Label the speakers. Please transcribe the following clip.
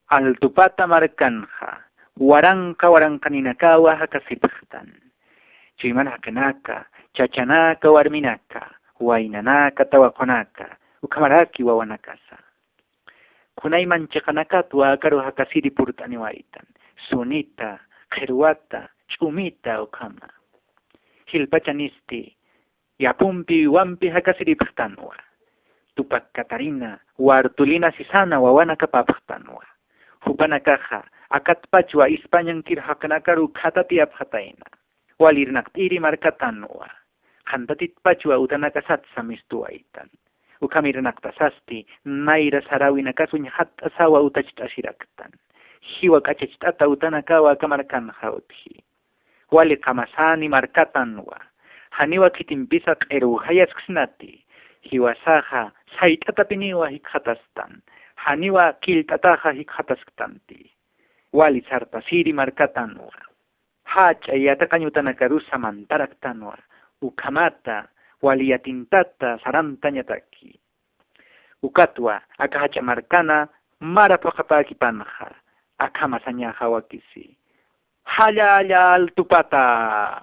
Speaker 1: Altupata markanja, waranka ninakawa hakasipajtan. Chiman hakanaka, chachanaka warminaka, wainanaka tawakonaka, ukamaraki wawanakasa. Kunay manchakanaka tuakaru hakasiri purtani waitan. Sunita, keruata, chumita ukama. Hilpachanisti, yapumpi wampi hakasiri pajtanwa. Tupak Katarina, wartulina sisana wawana kapapajtanwa. Hupanakaja, akatpachwa Españan kirhakanakaru khatati apjataina. Walirnaktiri markatanwa. Hantatit pachwa utanakasatsa mistuaitan. Ukamirnaktasasti, naira sarawinakasun hatasawa utachtashiraktan. Hiwa kachachitata utanakawa kamarkan hautji. Wali kamasani markatanwa. Haniwa kitimpisak eruhayasknati. Hiwa saha saitatapiniwa hikhatastan. Haniwa kiltataja hikhataskanti. Wali sartasiri markatanwa. Hacha yatakanyutanakarusa mantaraktanwa. Ukamata waliyatintata sarantanyataki. Ukatwa akahacha markana marapakapaki panja. Akama sanyaha wakisi. Haya altupata.